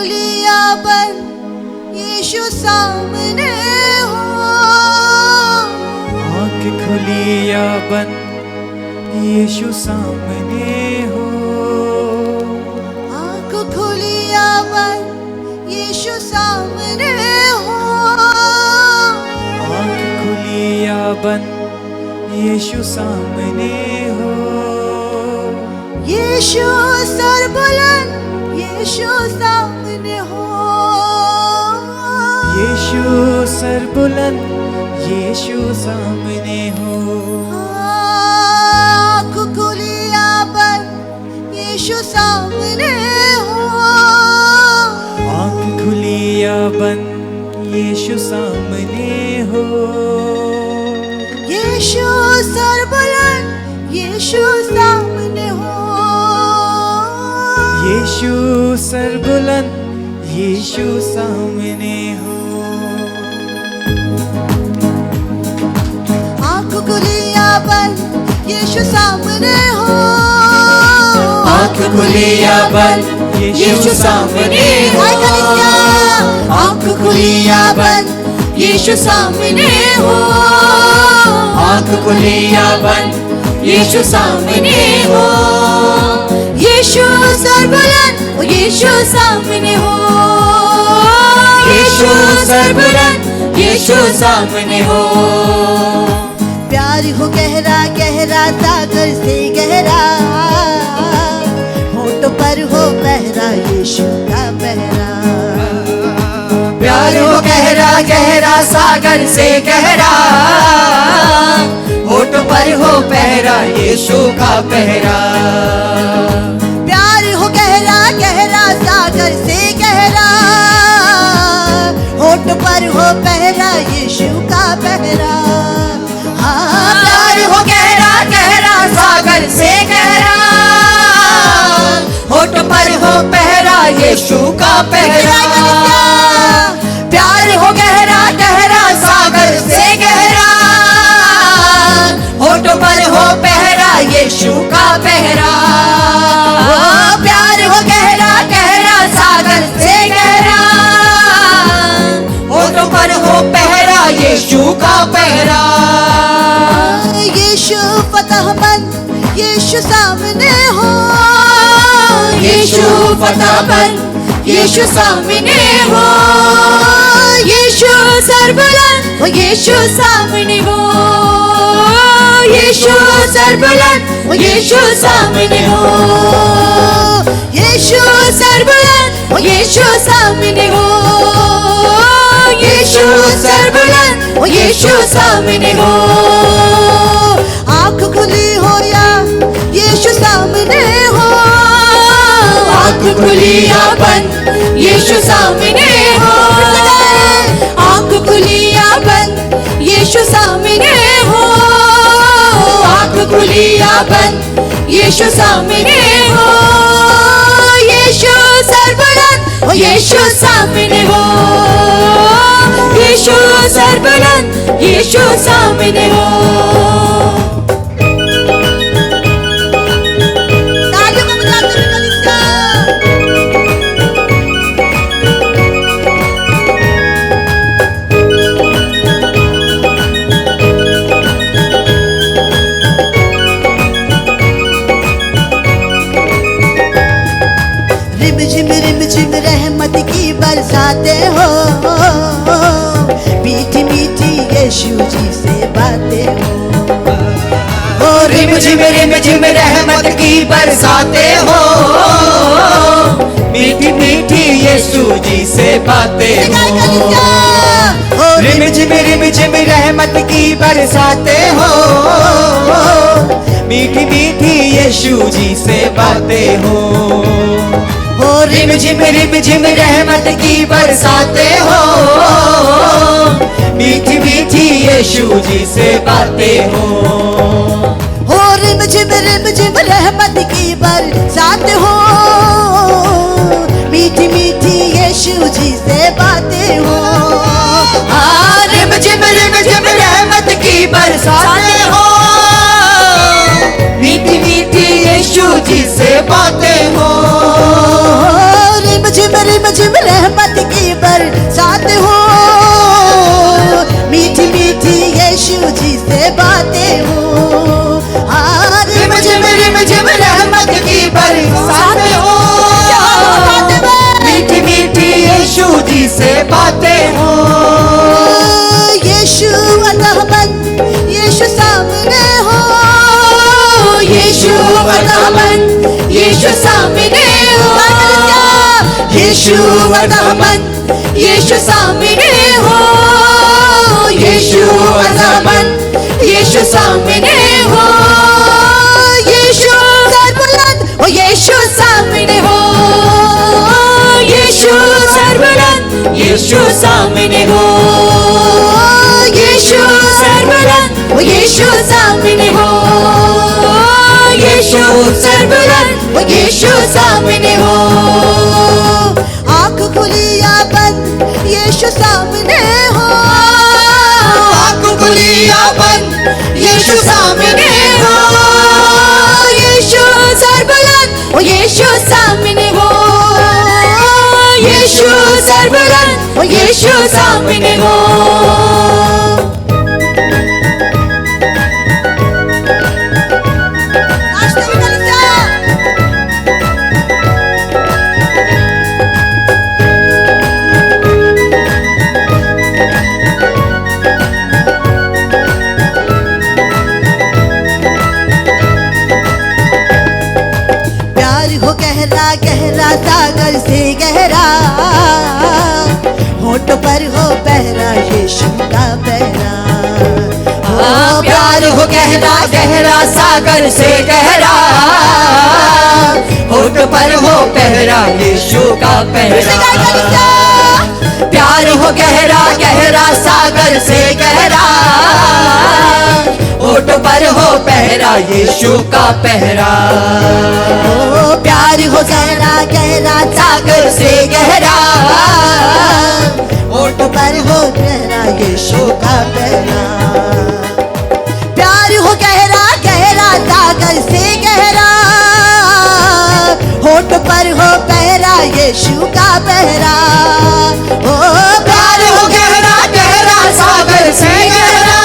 खुली या बंद यीशु सामने हो। आँख खुली या बंद यीशु सामने हो। आँख खुली या बंद यीशु सामने हो। आँख खुली या बंद यीशु सामने हो। यीशु सर बुलंद यीशु सामने हो। यीशु सर बुलंद यीशु सामने हो। आँख खुली या बंद यीशु सामने हो। आँख खुली या बंद यीशु सामने हो। यीशु सर बुलंद यीशु सामने हो। यीशु सर बुलंद यीशु सामने हो। आँख खुली या बंद यीशु सामने हो। आँख खुली या बंद यीशु सामने हो। आँख खुली या बंद यीशु सामने हो। आँख खुली या बंद यीशु सामने हो। यीशु सर बुलंद यीशु सामने हो। यीशु सर बुलंद यीशु सामने हो। प्यार हो गहरा गहरा सागर से गहरा, होठ पर हो पहरा यीशु का पहरा। प्यार हो गहरा गहरा सागर से गहरा, होठ पर हो पहरा यीशु का पहरा। प्यार हो गहरा गहरा सागर से गहरा, होठ पर हो पहरा यीशु का पहरा। हाँ, प्यार हो गहरा गहरा सागर से गहरा, होठ पर हो पहरा यीशु का पहरा। प्यार हो गहरा गहरा सागर से गहरा, होठ पर हो पहरा यीशु का पहरा। प्यार हो गहरा गहरा सागर से गहरा, होठ पर हो पहरा यीशु का पहरा। यीशु फतहमंद यीशु सामने हो। यीशु फतहमंद यीशु सामने हो। यीशु सर बुलंद यीशु सामने हो। यीशु सर बुलंद यीशु सामने हो। यीशु सर बुलंद यीशु सामने हो। यीशु सर बुलंद यीशु सामने हो। आँख खुली हो या यीशु सामने हो। आँख खुली या बंद यीशु सामने हो। आँख खुली या बंद यीशु सामने हो। आँख खुली या बंद यीशु सामने हो। यीशु सर बुलंद यीशु सामने हो। यीशु सर बुलंद यीशु सामने हो। तालियों को बजाते हुए कलीसिया। रिम झिम रहमत की बरसाते हो। मीठी मीठी यीशु जी से बातें हो। रिम झिम रहमत की बरसाते हो। मीठी मीठी यीशु जी से बातें हो। रिम झिम रहमत की बरसाते हो। मीठी मीठी यीशु जी से बातें हो। रिम झिम रहमत की बरसाते हो। मीठी मीठी यीशु जी से बातें हो। रिम झिम रहमत की बरसात हो। मीठी मीठी यीशु जी से बातें हो। रिम झिम रहमत की बरसाते हो। मीठी मीठी यीशु जी से बातें हो। रिम झिम यीशु वर्धमान यीशु सामने हो यीशु वर्धमान यीशु सामने हो यीशु वर्धमान यीशु सामने हो यीशु सर्वबुलंद ओ यीशु सामने हो यीशु सर्वबुलंद यीशु सामने हो यीशु सर्वबुलंद ओ यीशु सामने हो यीशु सर्वबुलंद ओ यीशु सामने हो आँख खुली या बंद यीशु सामने हो आँख खुली या बंद यीशु सामने हो यीशु सर्वबुलंद ओ यीशु सामने हो यीशु सर्वबुलंद ओ यीशु सामने हो नाश्ते में कलिसिया प्यार हो गहरा गहरा सागर से गहरा होठ पर हो पहरा यीशु का पहरा प्यार हो गहरा गहरा सागर से गहरा होठ पर हो पहरा यीशु का पहरा प्यार हो गहरा गहरा सागर से गहरा होठ पर हो पहरा यीशु का पहरा ओ प्यार हो गहरा गहरा सागर से गहरा होठ पर हो पहरा यीशु का पहरा प्यार हो गहरा गहरा सागर से गहरा होठ पर हो पहरा यीशु का पहरा ओ प्यार हो गहरा गहरा सागर से गहरा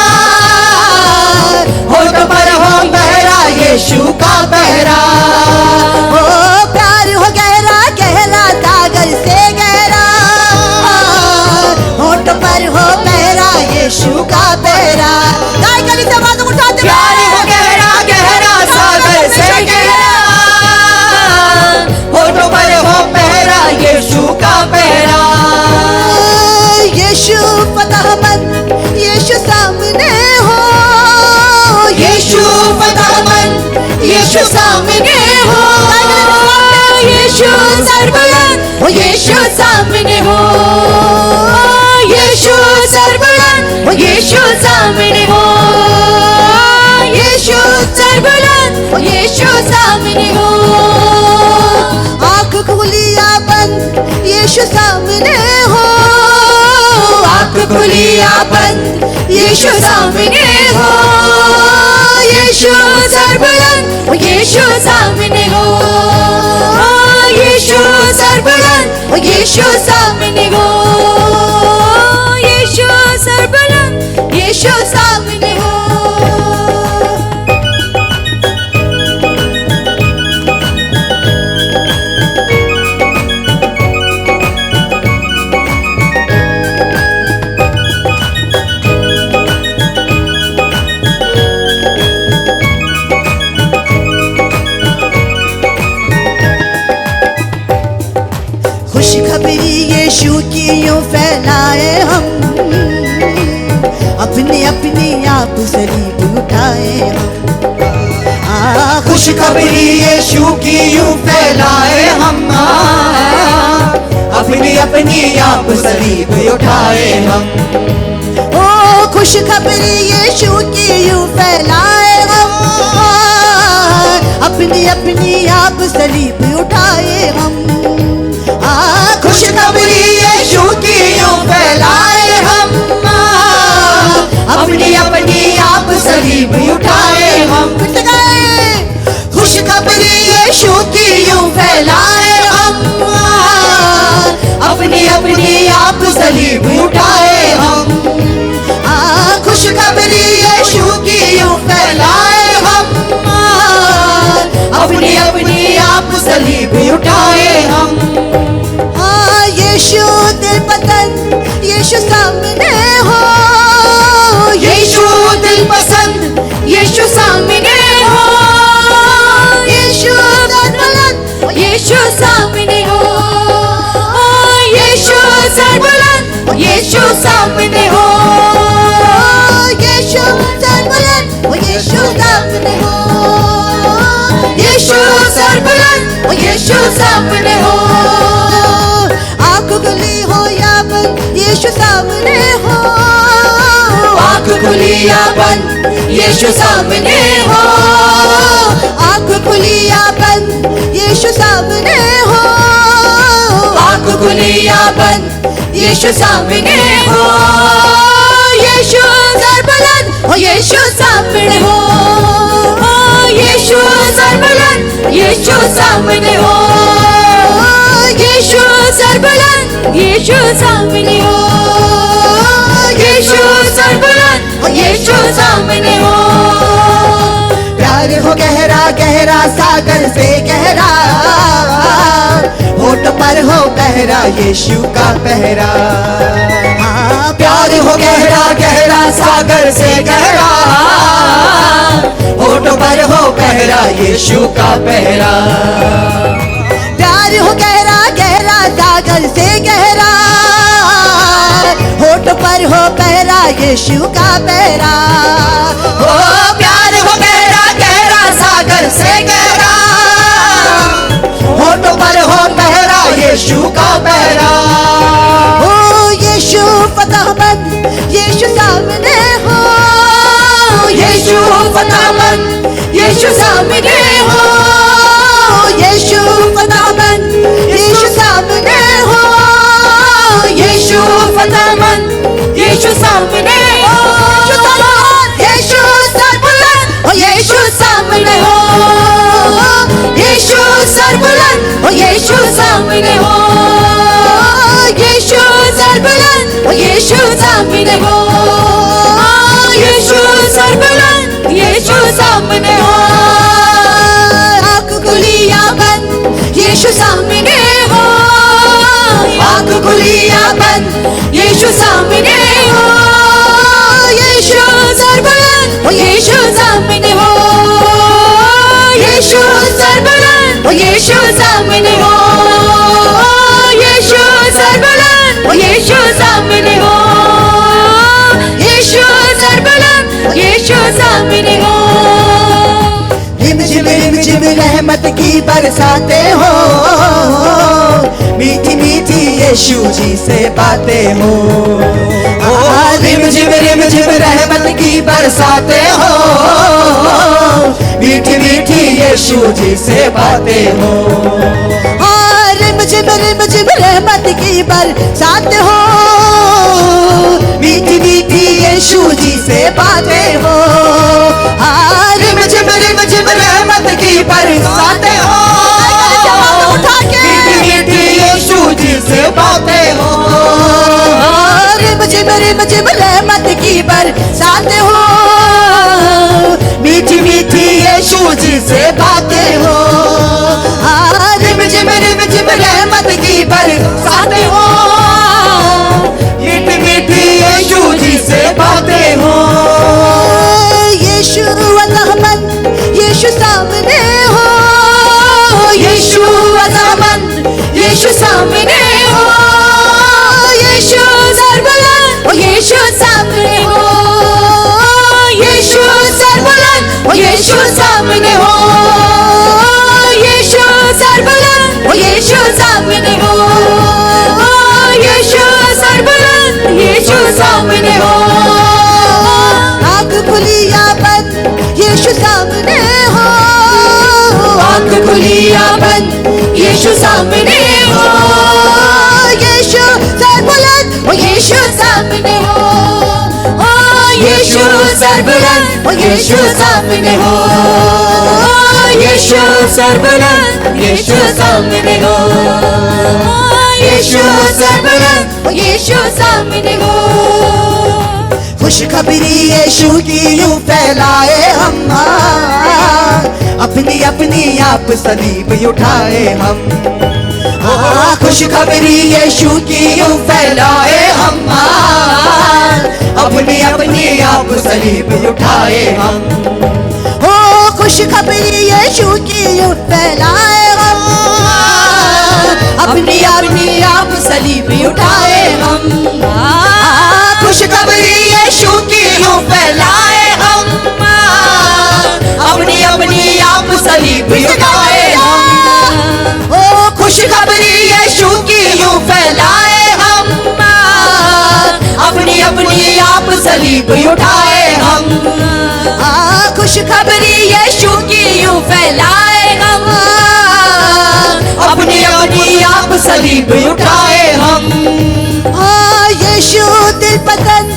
होठ पर हो पहरा यीशु का पहरा ओ प्यार हो गहरा गहरा सागर से गहरा होठ पर हो पहरा यीशु का पहरा गाय गली से आवाज उठाते प्यार हो गहरा गहरा सागर से गहरा होठ पर हो पहरा यीशु का पहरा यीशु फतहमंद यीशु सामने हो यीशु फतहमंद यीशु सामने हो यीशु सर्वबुलंद ओ यीशु सामने हो यीशु सर्वबुलंद ओ यीशु सामने हो यीशु सर्वबुलंद ओ यीशु सामने हो आँख खुली या बंद यीशु सामने हो आँख खुली या बंद यीशु सामने हो यीशु सर्वबुलंद ओ यीशु सामने हो यीशु सर्वबुलंद ओ यीशु सामने हो यीशु सर्वबुलंद यीशु सामने हो खुशखबरी यीशु की यूं फैलाए हम अपने अपने आप सलीब उठाए हम खुशखबरी यीशु की यूं फैलाए हम अपनी अपनी आप सलीब उठाए हम ओ खुशखबरी यीशु की यूं फैलाए हम अपनी अपनी आप सलीब उठाए हम खुशखबरी यीशु की यूं फैलाए हम अपनी अपनी आप सलीब उठाए हम खुशखबरी यीशु की यूं फैलाए हम अपनी अपनी आप सलीब उठाए हम खुशखबरी यीशु की यूं फैलाए हम अपनी अपनी आप सलीब उठाए हम यीशु दिल पसंद यीशु सामने हो यीशु दिल पसंद यीशु सामने हो यीशु सर बुलंद, ओ यीशु सामने हो। आँख खुली हो या बंद, यीशु सामने हो। आँख खुली या बंद, यीशु सामने हो। आँख खुली या बंद, यीशु सामने हो। आँख खुली या बंद, यीशु सामने हो। यीशु सर बुलंद, ओ यीशु सामने हो। यीशु सर बुलंद, यीशु सामने हो। यीशु सर बुलंद, यीशु सामने हो। यीशु सर बुलंद, ओ यीशु सामने हो। प्यार हो गहरा गहरा सागर से गहरा, होठ पर हो पहरा यीशु का पहरा। हाँ, प्यार हो गहरा गहरा सागर से गहरा, होठ पर हो पहरा यीशु का पहरा। प्यार हो गहरा गहरा सागर से गहरा, होठ पर हो पहरा यीशु का पहरा। ओ प्यार हो गहरा गहरा सागर से गहरा, होठ पर हो पहरा यीशु का पहरा। ओ यीशु फतेहमंद, यीशु सामने हो। यीशु फतेहमंद, यीशु सामने हो। यीशु फतेहमंद, यीशु सामने हो। यीशु फतेहमंद, यीशु सामने हो। यीशु सर बुलंद, ओ यीशु सामने हो। यीशु सर बुलंद, ओ यीशु सामने हो। यीशु सर बुलंद, ओ यीशु सामने हो। यीशु सर बुलंद, यीशु सामने हो। आँख खुली या बंद, यीशु सामने हो। आँख खुली या बंद, यीशु सामने हो। यीशु सर बुलंद, ओ यीशु सामने हो। यीशु सर बुलंद, ओ यीशु सामने हो। यीशु सर बुलंद, ओ यीशु सामने हो। यीशु सर बुलंद, यीशु सामने हो। रिम झिम रहमत की बरसाते हो, मीठी मीठी यीशु जी से बातें हो। रिम झिम रहमत की बरसाते हो, मीठी मीठी यीशु जी से बातें हो। रिम झिम रहमत की बरसात हो, मीठी मीठी यीशु जी से बातें हो। रिम झिम रहमत की बरसातें हो, मीठी मीठी यीशु जी से बातें हो। रिम झिम रहमत की बरसात हो, मीठी मीठी यीशु जी से बातें हो। रिम झिम रहमत की बरसातें हो, मीठी मीठी यीशु जी से बातें हो। यीशु फतेहमंद, यीशु सामने हो। यीशु फतेहमंद, यीशु सामने हो। यीशु सर बुलंद, ओ यीशु सामने हो। यीशु सर बुलंद, ओ यीशु सामने हो। यीशु सर बुलंद, ओ यीशु सामने हो। यीशु सर बुलंद, यीशु सामने हो। आँख खुली या बंद, यीशु सामने हो। आँख खुली या बंद, यीशु सामने हो। यीशु सर बुलंद, ओ यीशु सामने हो। यीशु सर बुलंद, ओ यीशु सामने हो। यीशु सर बुलंद, यीशु सामने हो। यीशु सर बुलंद, ओ यीशु सामने हो। खुशखबरी यीशु की यूं फैलाए हम, अपनी अपनी आप सलीब उठाए हम। खुशखबरी यीशु की यूं फैलाए हम, अपनी अपनी आप सलीब उठाए हम। हो खुशखबरी यीशु की यूं फैलाए हम, अपनी अपनी आप सलीब उठाए हम। खुशखबरी यीशु की यूं फैलाए हम, अपनी अपनी आप सलीब उठाए सलीब उठाए हम। खुशखबरी यीशु की यूं फैलाए हम, अपनी अपनी आप सलीब उठाए हम। यीशु दिल पसंद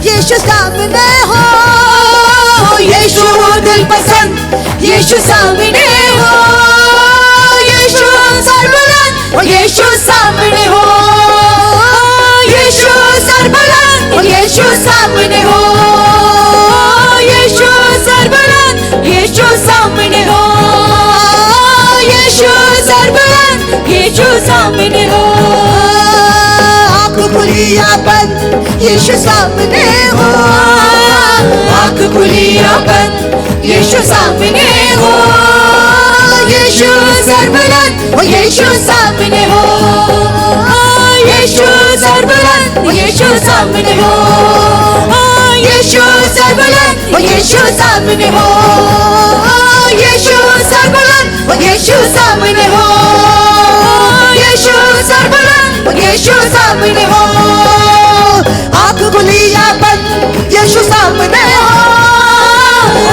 यीशु सामने हो, यीशु दिल पसंद यीशु सामने हो, यीशु सरबुलंद यीशु सामने हो, यीशु सरबुलंद यीशु सामने हो, यीशु सरबुलंद यीशु सामने हो, यीशु सरबुलंद यीशु सामने हो। आँख खुली या बंद यीशु सामने हो, आँख खुली या बंद यीशु सामने हो, यीशु सरबुलंद यीशु सामने हो, यीशु सरबुलंद यीशु सामने हो, यीशु सरबुलंद यीशु सामने हो, यीशु सरबुलंद यीशु सामने हो, यीशु सरबुलंद यीशु सामने हो। आँख खुली या बंद यीशु सामने हो,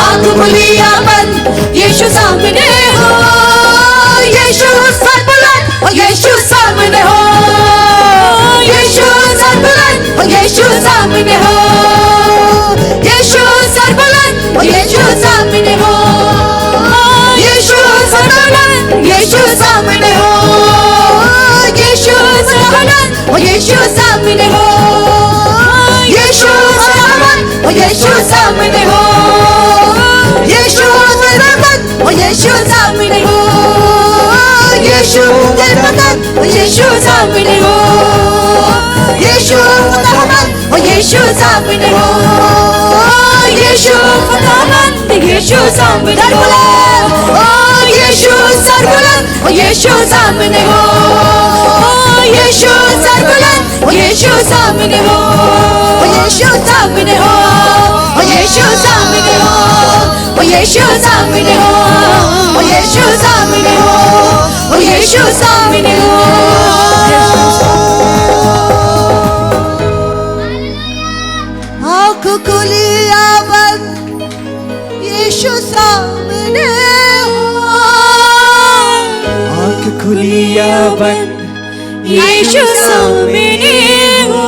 आँख खुली या बंद यीशु सामने हो, यीशु सरबुलंद यीशु सामने हो, यीशु सरबुलंद यीशु सामने हो, यीशु सरबुलंद यीशु सामने हो, यीशु सरबुलंद यीशु सामने हो, यीशु सरबुलंद यीशु सामने हो, यीशु सरबुलंद यीशु सामने हो, यीशु सरबुलंद यीशु सामने हो, यीशु सरबुलंद यीशु सामने हो, यीशु सरबुलंद यीशु सामने हो, यीशु सरबुलंद यीशु सामने हो, यीशु सरबुलंद यीशु सामने हो, यीशु सरबुलंद यीशु सामने हो, यीशु सामने हो, यीशु सामने हो, यीशु सामने हो, यीशु सामने हो, यीशु सामने हो। आँख खुली या बंद यीशु सामने हो, आँख खुली या बंद यीशु सामने हो,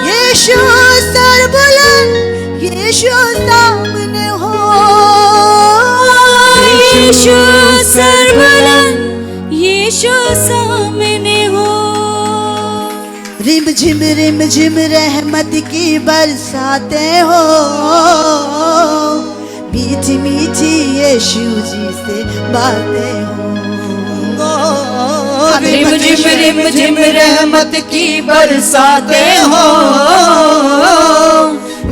यीशु सरबुलंद यीशु सामने हो, यीशु सरबुलंद यीशु सामने हो। रिम झिम रहमत की बरसातें हो, मीठी मीठी यीशु जी से बातें हो, रिम झिम रहमत की बरसातें हो,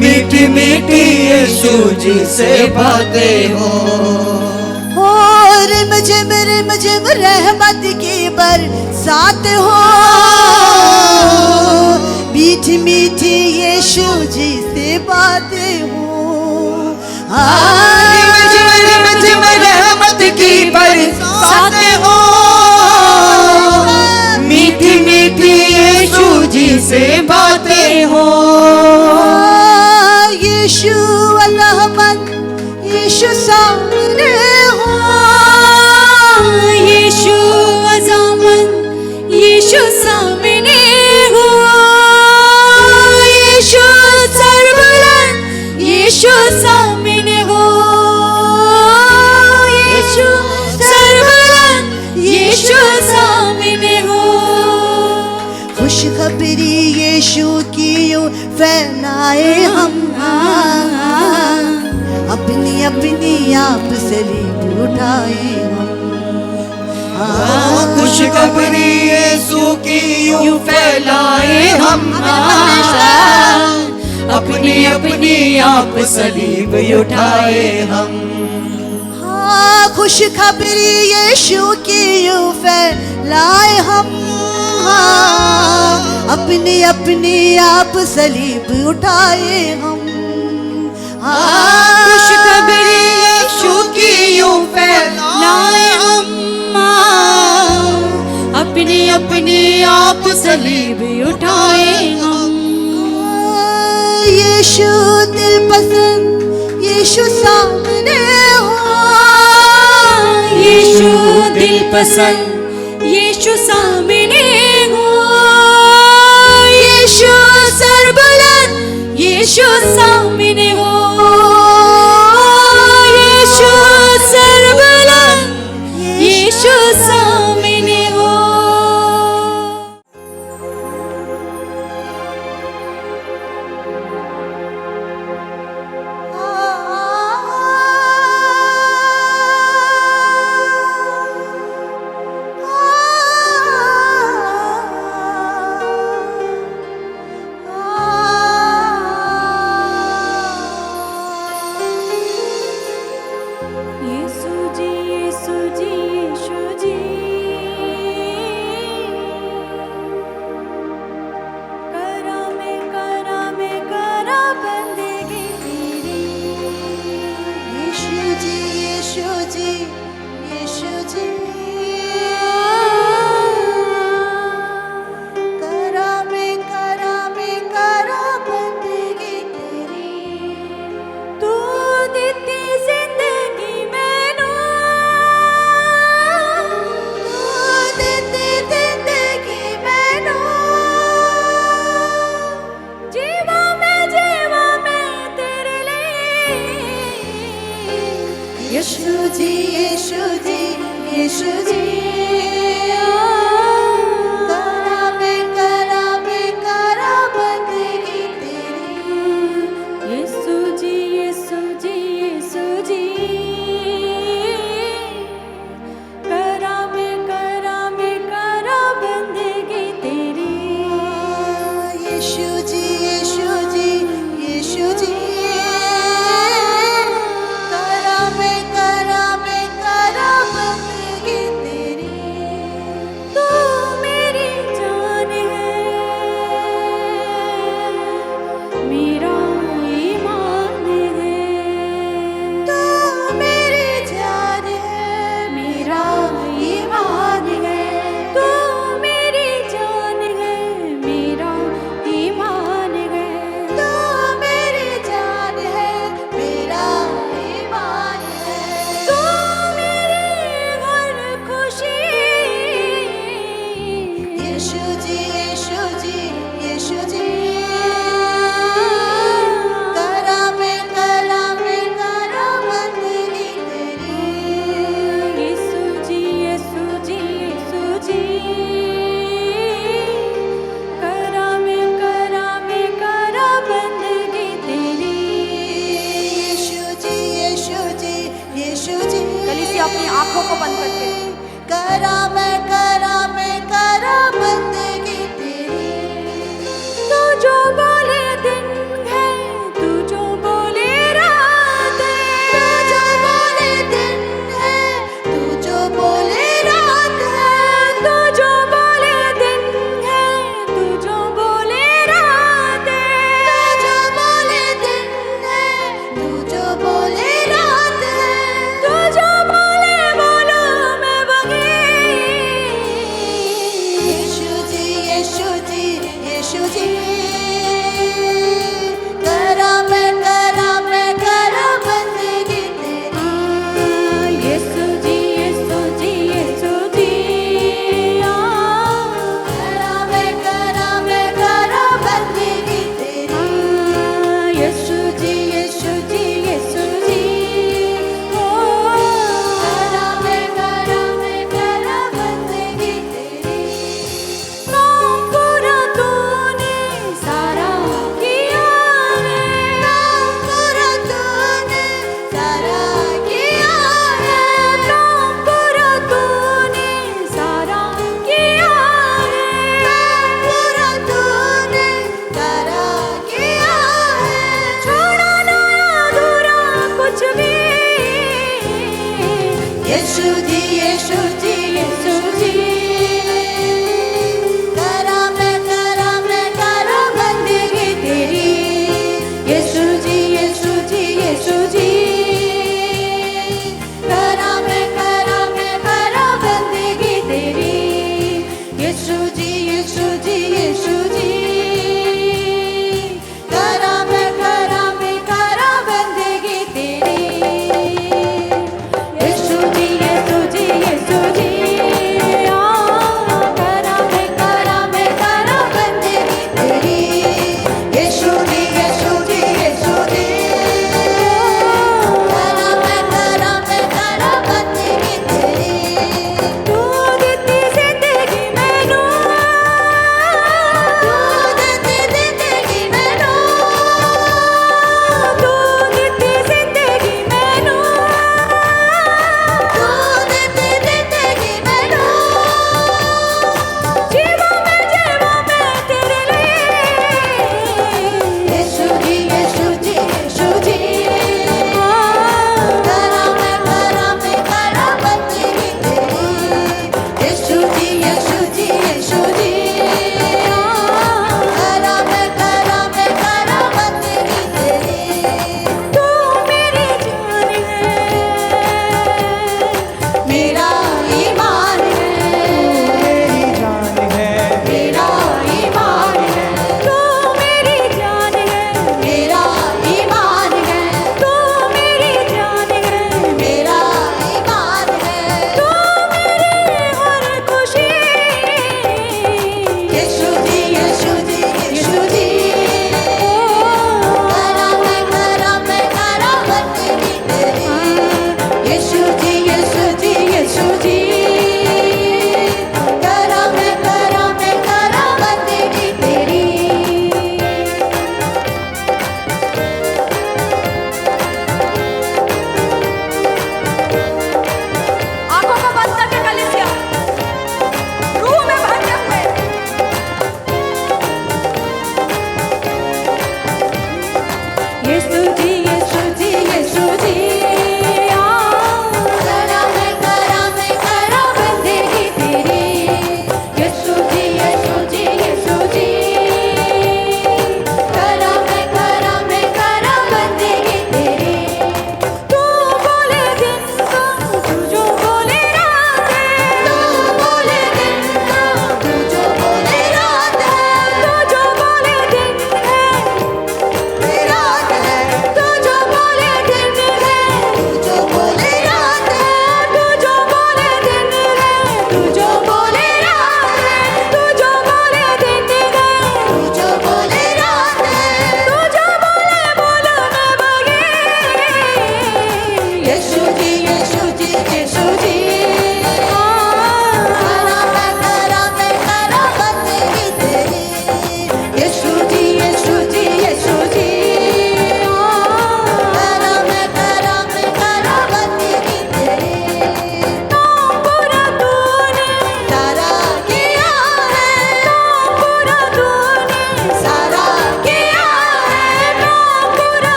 मीठी मीठी यीशु जी से बातें हो। रिम झिम रहमत की बरसात हो, मीठी मीठी यीशु जी से बातें हो। रिम झिम रहमत की बरसातें हो, मीठी मीठी यीशु जी से बातें हो। यीशु अलहमद यीशु सामने हो, यीशु अज़ामत यीशु सामने हो, यीशु सरबुलंद यीशु सामने हो, यीशु सरबुलंद यीशु सामने हो। खुशखबरी यीशु की यूं फैलाए हम, अपनी अपनी आप सलीब उठाए हम। खुशखबरी यीशु की यूं फैलाए हम, अपनी अपनी आप सलीब उठाए हम। खुशखबरी यीशु की यूं फैलाए हम, अपनी अपनी आप सलीब उठाए हम। खुशखबरी यीशु की यूं फैलाए हम, अपनी अपनी आप सलीब उठाए हम। यीशु दिल पसंद यीशु सामने हो, यीशु दिल पसंद यीशु सामने हो, यीशु सरबुलंद यीशु सामने हो, यीशु सरबुलंद यीशु सामने हो। यीशु जी यीशु जी यीशु जी, करा में करा बंदगी तेरी, यीशु जी यीशु जी यीशु जी, करा में करा बंदगी तेरी, तू देती जिंदगी मैनू, तू देती जिंदगी मैनू, जीवा मैं तेरे लिए, यीशु जी यीशु जी यीशु जी, करा बंदगी तेरी, यीशु जी यीशु जी यीशु जी, करा बंदगी तेरी, यीशु जी यीशु जी यीशु जी, करा बंदगी तेरी, तू मेरी जान है, मेरा ईमान है, तू मेरी जान है, मेरा ईमान है, तू मेरी जान है, मेरा ईमान है, तू मेरी जान है, मेरा ईमान है, तू मेरी हर खुशी, यीशु जी यीशु जी यीशु जी, करा बंदगी तेरी, यीशु जी यीशु जी यीशु जी, करा बंदगी तेरी, यीशु जी यीशु जी यीशु जी। कलीसिया अपनी आंखों को बंद करके करा बंदगी तेरी, तू जो बोले दिन है, तू जो बोले रात है, तू जो बोले दिन है, तू जो बोले रात है, तू जो बोले दिन है, तू जो बोले रात है, तू जो बोले दिन है, तू जो बोले रात है, तू जो बोले बोलो मैं वही, यीशु जी यीशु जी यीशु जी, करा बंदगी तेरी, यीशु जी यीशु जी यीशु जी, करा बंदगी तेरी, यीशु जी यीशु जी यीशु जी, करा बंदगी तेरी, काम पूरा तूने सारा किया है, काम पूरा तूने सारा किया है, काम पूरा तूने सारा किया है, काम पूरा तूने सारा किया है, छोड़ा ना अधूरा कुछ भी, यीशु जी यीशु जी यीशु जी, करा बंदगी तेरी, यीशु जी यीशु जी यीशु जी, करा बंदगी तेरी, यीशु जी यीशु जी यीशु जी, करा यीशु जी यीशु जी यीशु जी करामत की तेरी आंखों को बंद करके कलीसिया रूह में भरते हुए यीशु जी यीशु जी यीशु जी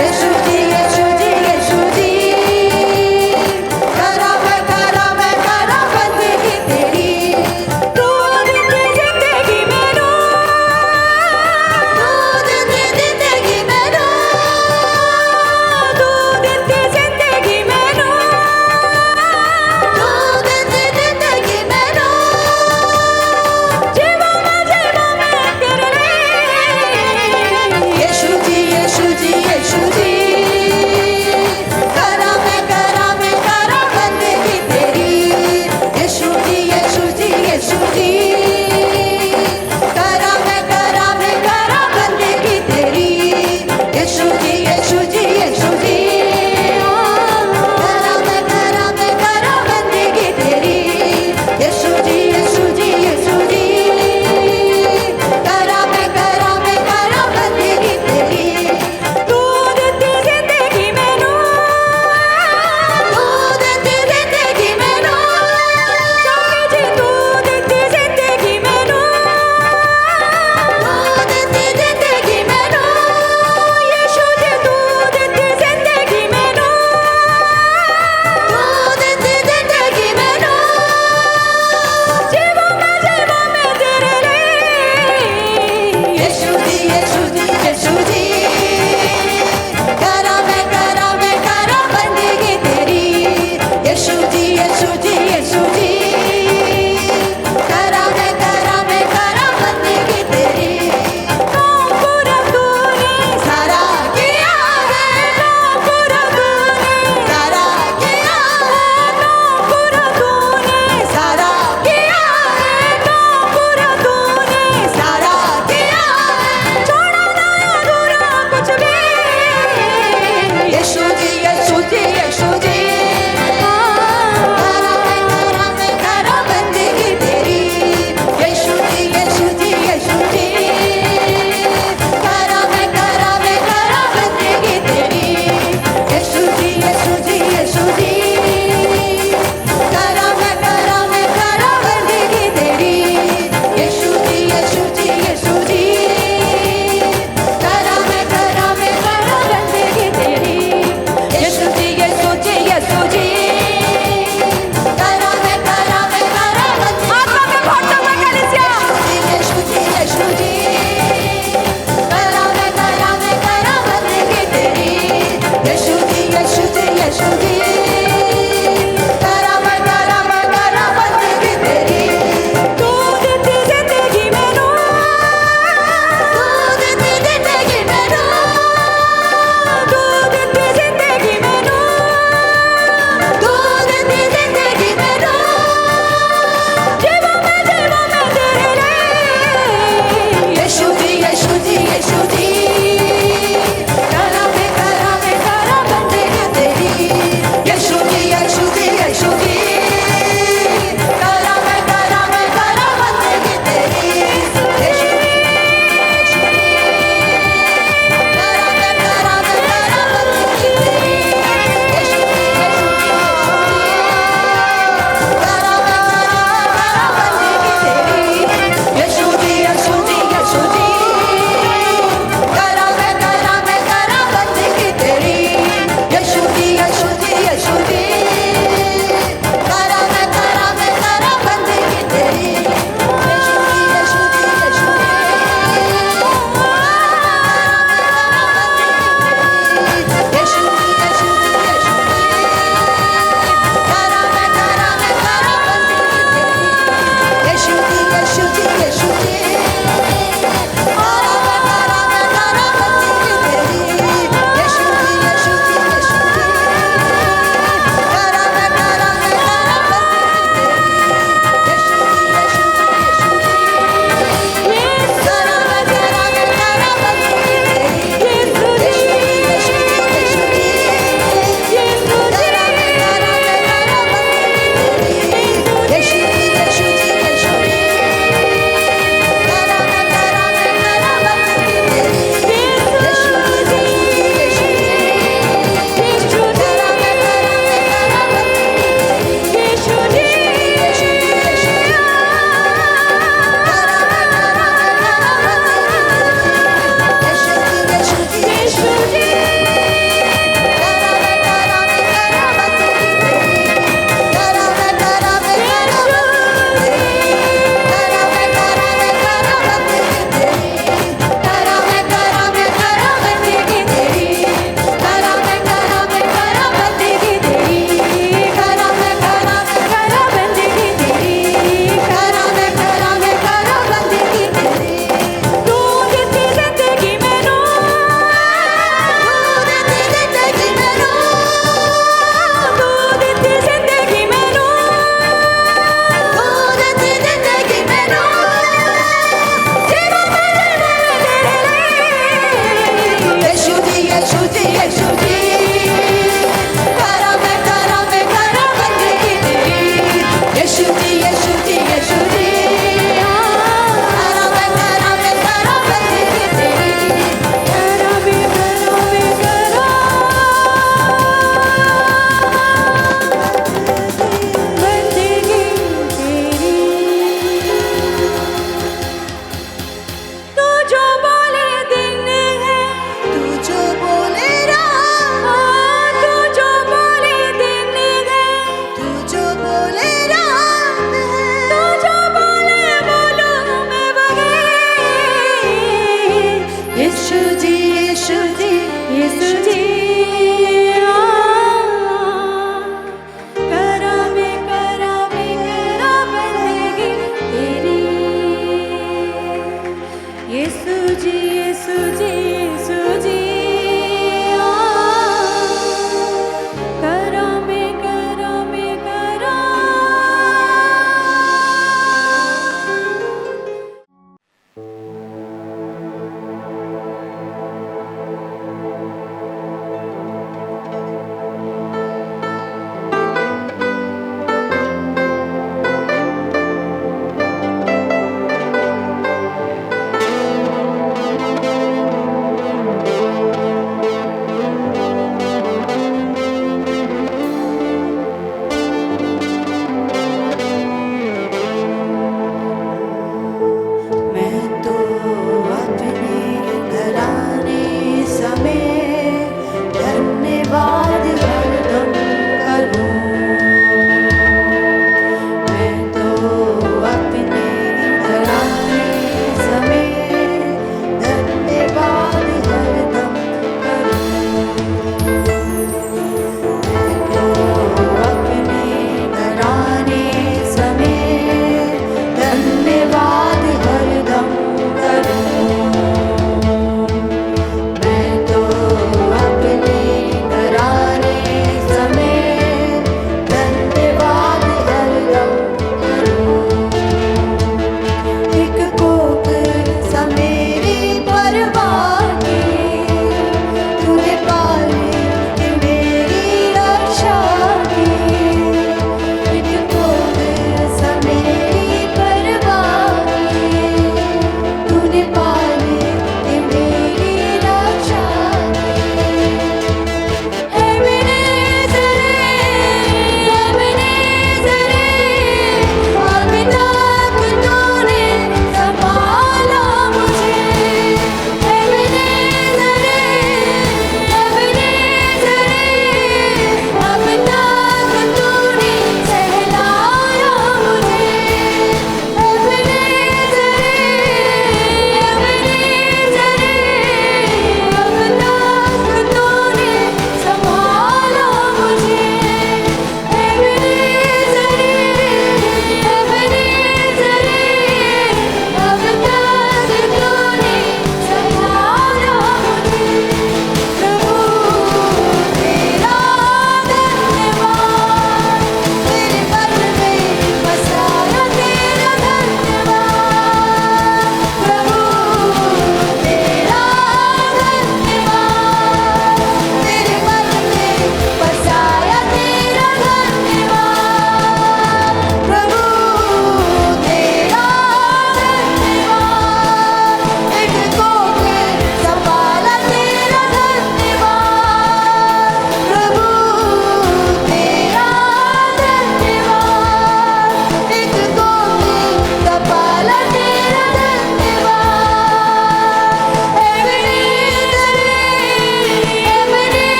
यीशु जी यीशु जी यीशु जी करम बंदगी तेरी तू देती जिंदगी में नूर तू देती जिंदगी में नूर तू देती जिंदगी में नूर तू देती जिंदगी में नूर जीवा में तेरे लिए यीशु जी यीशु जी यीशु जी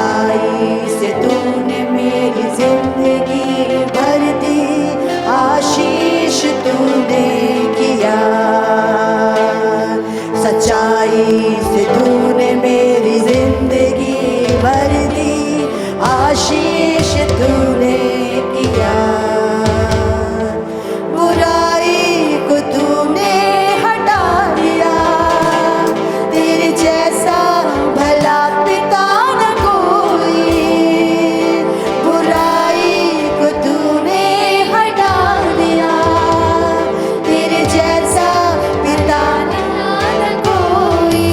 सच्चाई से तूने मेरी जिंदगी भर दी, आशीष तूने किया। सच्चाई से तूने मेरी जिंदगी भर दी, आशीष तूने किया। बुराई को तूने हटा दिया, तेरे जैसा भला पिता न कोई। बुराई को तूने हटा दिया, तेरे जैसा पिता न कोई।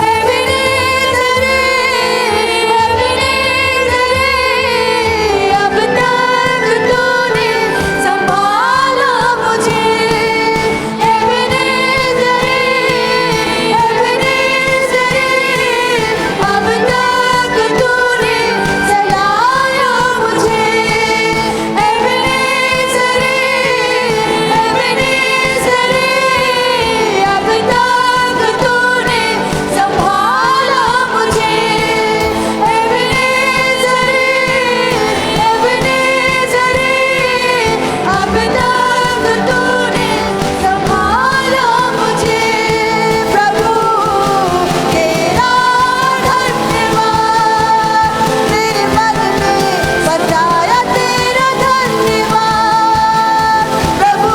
एबेनेज़र, अब तक तूने संभाला मुझे। एबेनेज़र, अब तक तूने चलाया मुझे। एबेनेज़र, अब तक तूने संभाला मुझे। एबेनेज़र, अब तक तूने संभाला मुझे। प्रभु तेरा धन्यवाद, मेरे मन में बसाया तेरा धन्यवाद। प्रभु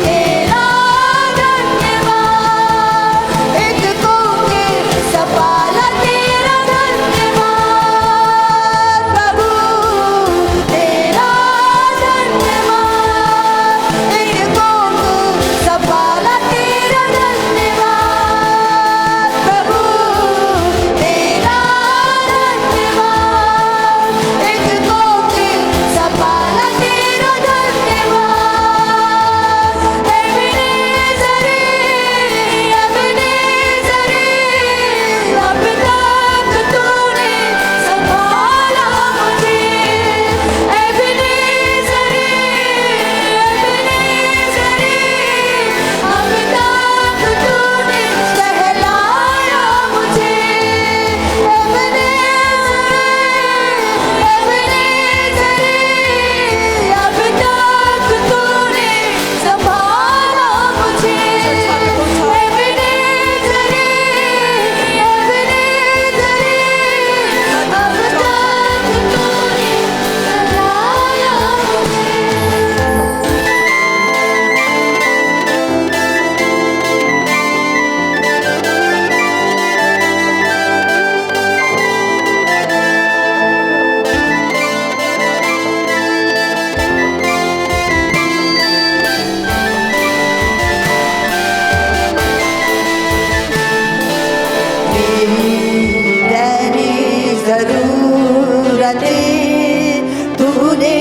तेरा धन्यवाद, एक कोके सपाला तेरा धन्यवाद। प्रभु तेरा धन्यवाद, एक कोके सपाला तेरा धन्यवाद। प्रभु तेरा धन्यवाद, एक कोके सपाला तेरा धन्यवाद। एबेनेज़र, अब तक तूने संभाला मुझे। एबेनेज़र, अब तक तूने सहलाया मुझे। अब तक तूने संभाला मुझे। अब तक तूने सहलाया दैनिक ज़रूरतें तूने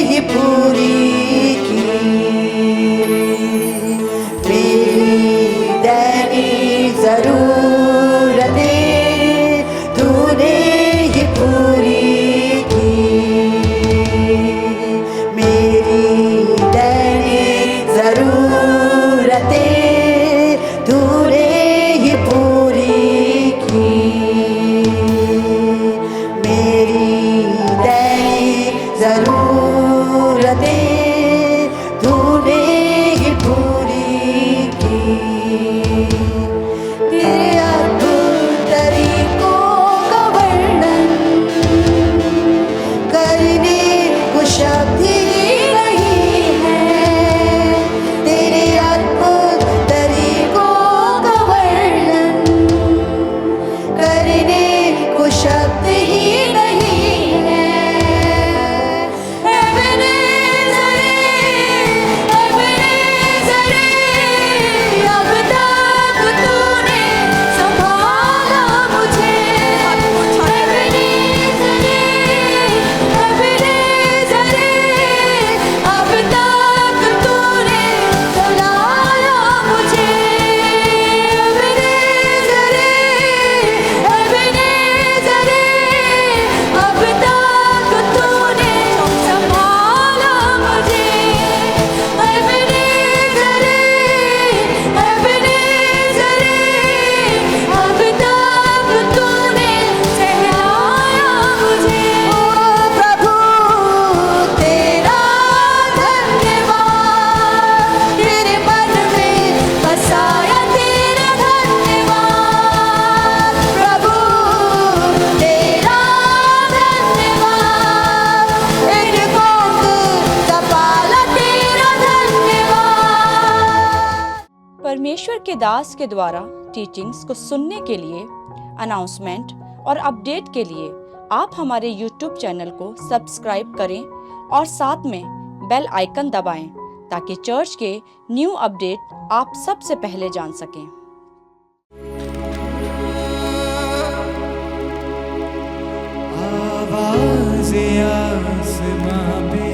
ही पूरी की। मेरी दैनिक ज़रूरतें तूने ही पूरी की। मेरी दैनिक ज़रूरतें तूने ही पूरी की। मेरी दैनिक ज़रूरतें तूने ही पूरी की। तेरे अद्भुत तरीकों का वर्णन करने को शब्द ही नहीं है। तेरे अद्भुत तरीकों का वर्णन करने को शब्द ही नहीं है। एबेनेज़र, अब तक तूने संभाला मुझे। एबेनेज़र, अब तक तूने चलाया मुझे। एबेनेज़र, के दास के द्वारा टीचिंग्स को सुनने के लिए, अनाउंसमेंट और अपडेट के लिए आप हमारे YouTube चैनल को सब्सक्राइब करें और साथ में बेल आइकन दबाएं ताकि चर्च के न्यू अपडेट आप सबसे पहले जान सकें। आवाज़ें आसमां पे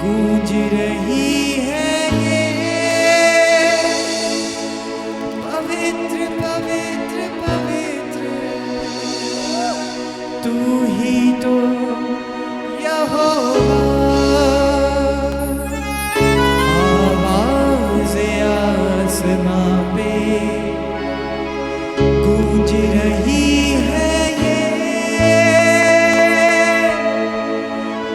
गूंज रही है ये, पवित्र पवित्र पवित्र तू ही तो यहोवा। आवाज़ें आसमां पे गूंज रही है ये,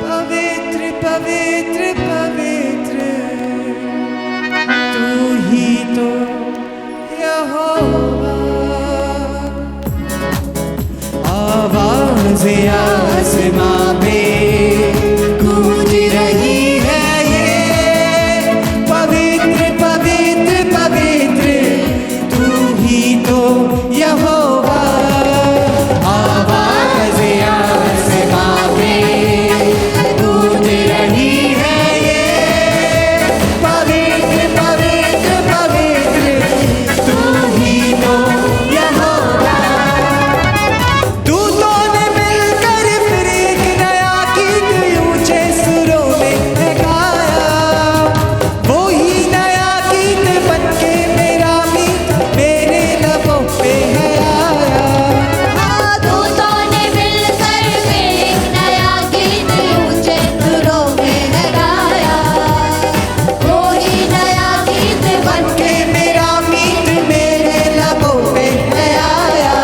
पवित्र पवित्र पवित्र तू ही तो यहोवा। आवाज़ें आसमां पे गूंज रही है ये, पवित्र पवित्र पवित्र तू ही तो यहोवा। आवाज़ें आसमां पे गूंज रही है ये, पवित्र पवित्र पवित्र तू ही तो यहोवा। दूतों ने मिलकर फिर एक नया गीत ऊंचे सुरों में गाया, वो ही नया गीत बनके मेरा मीत मेरे लबों पे है आया। दूतों ने मिलकर फिर एक नया गीत ऊंचे सुरों में गाया, वो ही नया गीत बनके मेरा मीत मेरे लबों पे है आया।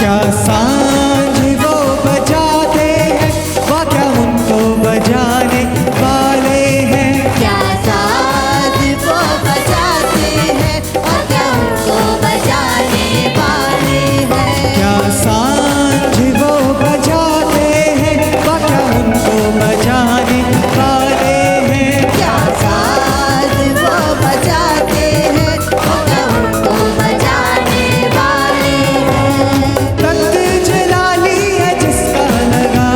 क्या सांझ वो बजाते हैं, वह क्या उनको बजाने वाले हैं। क्या साज वो बजाते हैं और क्या उनको बजाने वाले हैं। क्या सांझ वो बजाते हैं, वह क्या उनको बजाने वाले हैं। क्या साज वो बजाते हैं और क्या उनको बजाने वाले हैं। तख्त जलाली है जिसका लगा,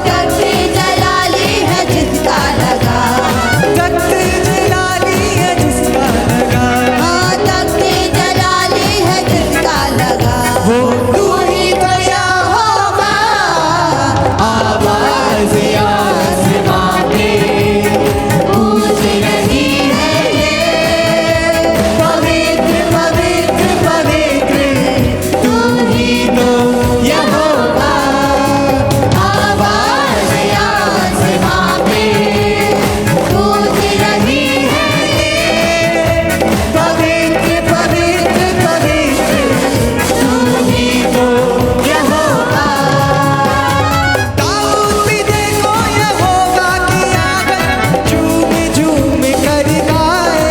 तख्त जलाली है जिसका लगा, तख्त जलाली है जिसका लगा, तख्त जलाली है जिसका लगा, वो तू ही तो यहोवा। आवाज़ें आसमां पे गूंज रही है ये, पवित्र पवित्र पवित्र तू ही तो यहोवा। आवाज़ें आसमां पे गूंज रही है ये, पवित्र पवित्र पवित्र तू ही तो यहोवा। दाऊद भी देखो यहोवा की आंगन झूम झूम कर गाए,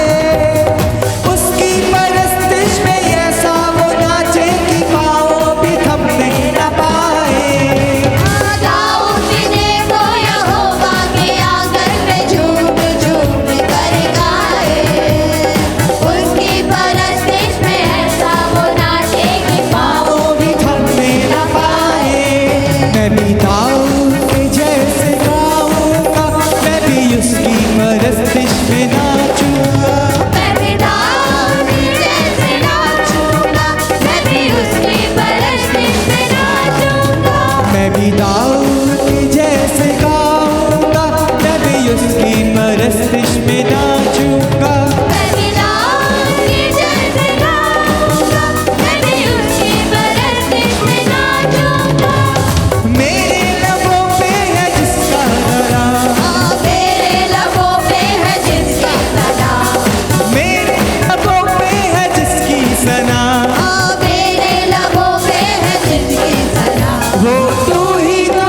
उसकी परस्तिश में ऐसा वो नाचे कि पाँव भी थमने न पाए। दाऊद भी देखो यहोवा के आंगन में झूम झूम कर गाए, उसकी परस्तिश में ऐसा वो नाचे कि पाँव भी थमने न पाए। मैं भी दाऊद के जैसे गाऊंगा, मैं भी उसकी परस्तिश में नाचूंगा। मैं भी दाऊद जैसे नाचूंगा, मैं भी उसकी परस्तिश में नाचूंगा। मैं भी दाऊद के जैसे गाऊंगा, मैं भी उसकी परस्तिश में नाचूंगा। मैं भी दाऊद जैसे गाऊंगा, मैं भी उसकी परस्तिश में नाचूंगा। मेरे लबों पे है जिसका लगा, मेरे लबों पे है जिसकी सना, मेरे लबों पे है जिसकी सना, मेरे लबों पे है जिसकी सना। वो तू ही तो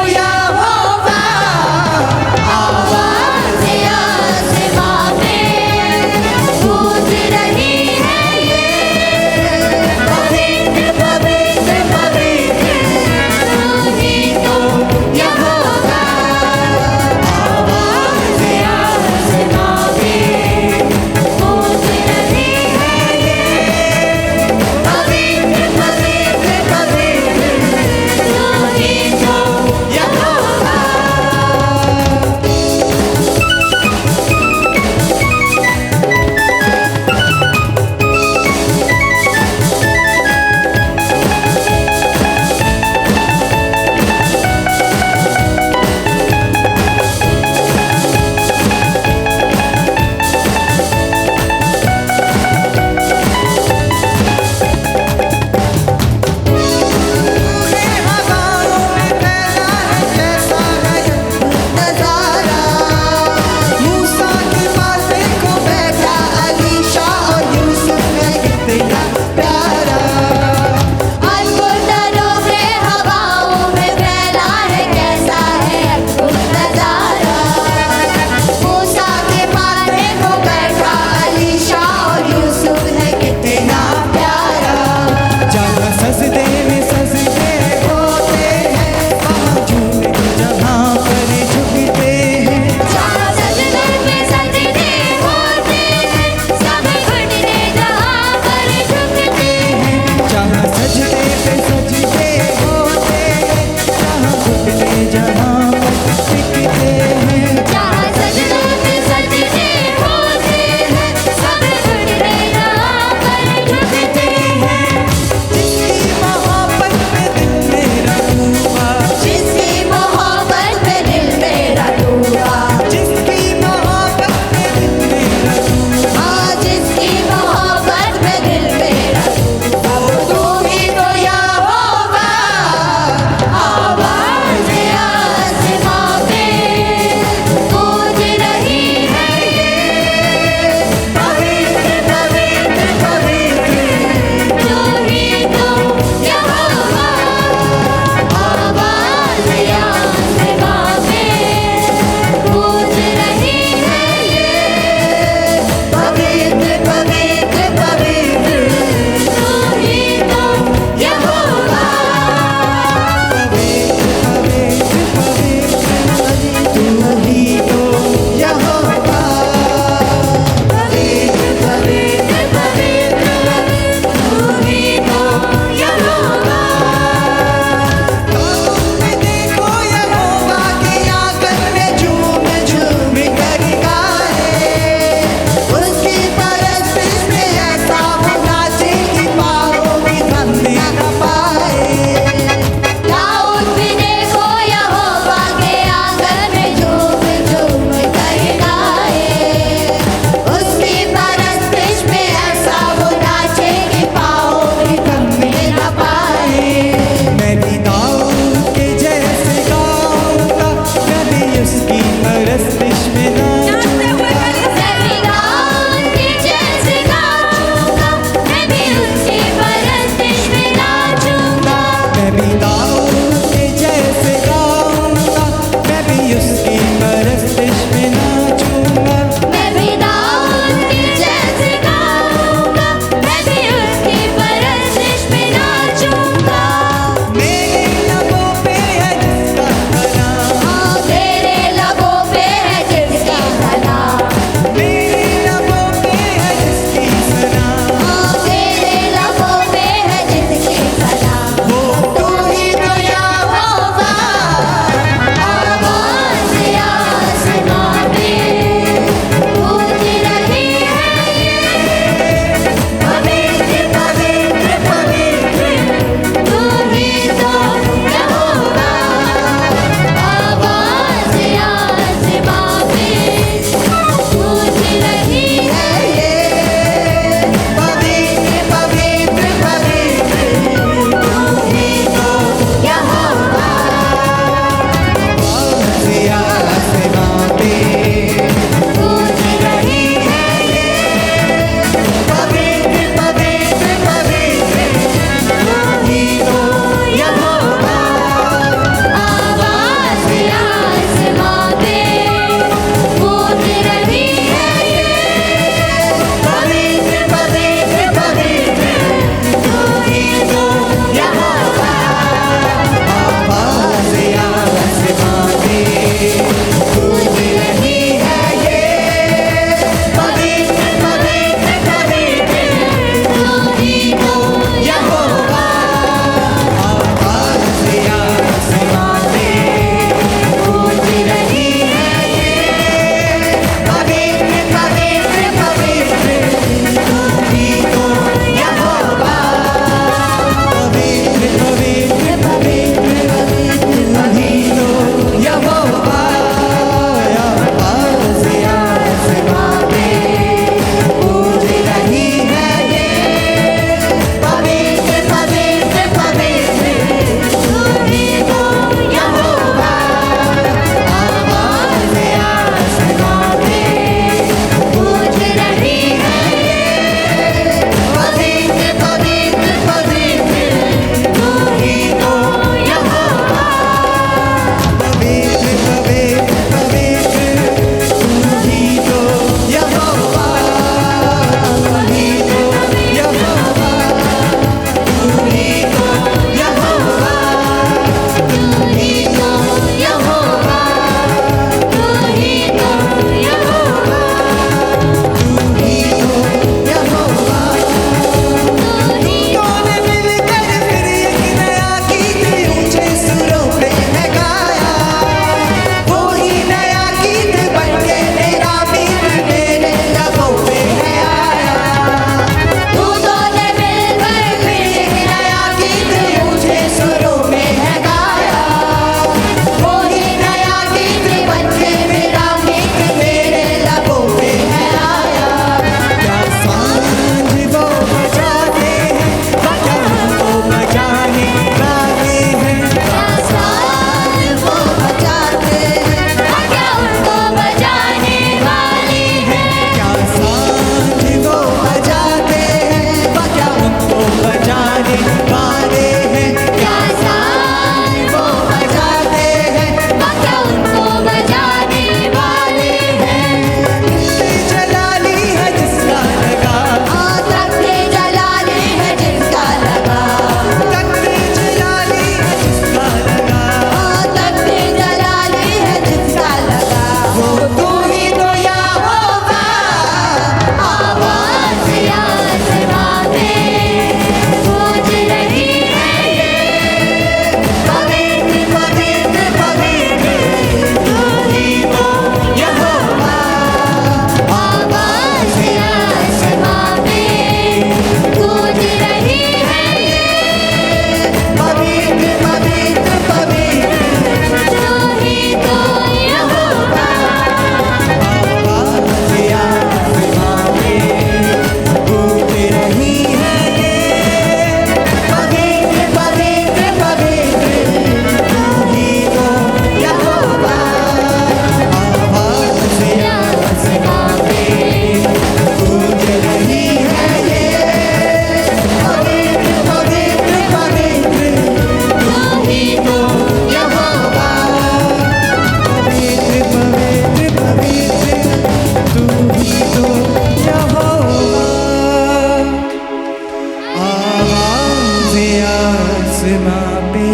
आसमां पे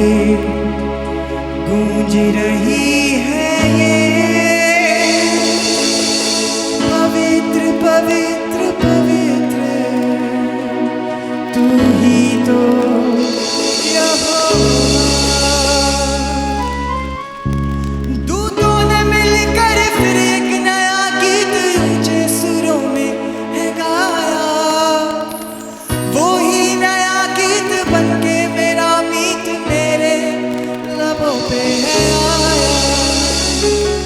गूंज रही है ये पवित्र पवित्र पवित्र तू ही तो यहोवा। दूतों ने मिलकर फिर एक नया गीत ऊंचे सुरों में है गाया। वो ही नया गीत बनके मेरा मीत मेरे लबों पे है आया।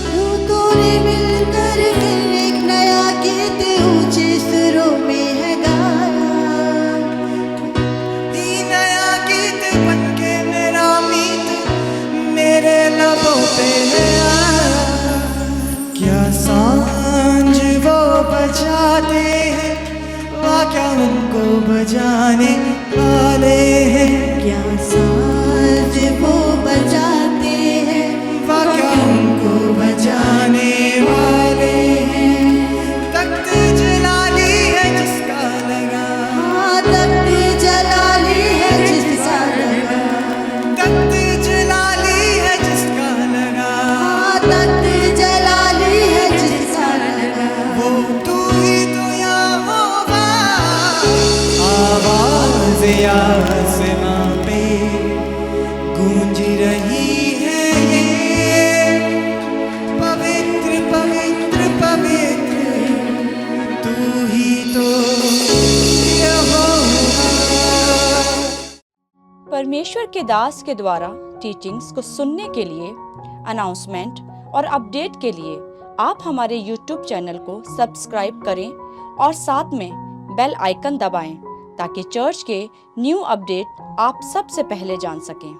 दूतों ने मिलकर फिर एक नया गीत ऊंचे सुरों में है गाया। ही नया गीत बनके मेरा मीत मेरे लबों पे है आया। क्या सांझ वो बजाते हैं वाह क्या उनको बजाने वाले हैं। क्या साज वो बजाते हैं वाह क्या उनको बजाने वाले हैं। तख्त जलाली है जिसका लगा हाँ तख्त जलाली है जिसका लगा। तख्त जलाली है जिसका लगा हाँ तख्त जलाली है जिसका लगा। वो तू ही तो यहोवा। आवाज़ आसमां पे गूंज रही है ये पवित्र पवित्र पवित्र तू ही तो यहोवा। परमेश्वर के दास के द्वारा टीचिंग्स को सुनने के लिए, अनाउंसमेंट और अपडेट के लिए आप हमारे YouTube चैनल को सब्सक्राइब करें और साथ में बेल आइकन दबाएं ताकि चर्च के न्यू अपडेट आप सबसे पहले जान सकें।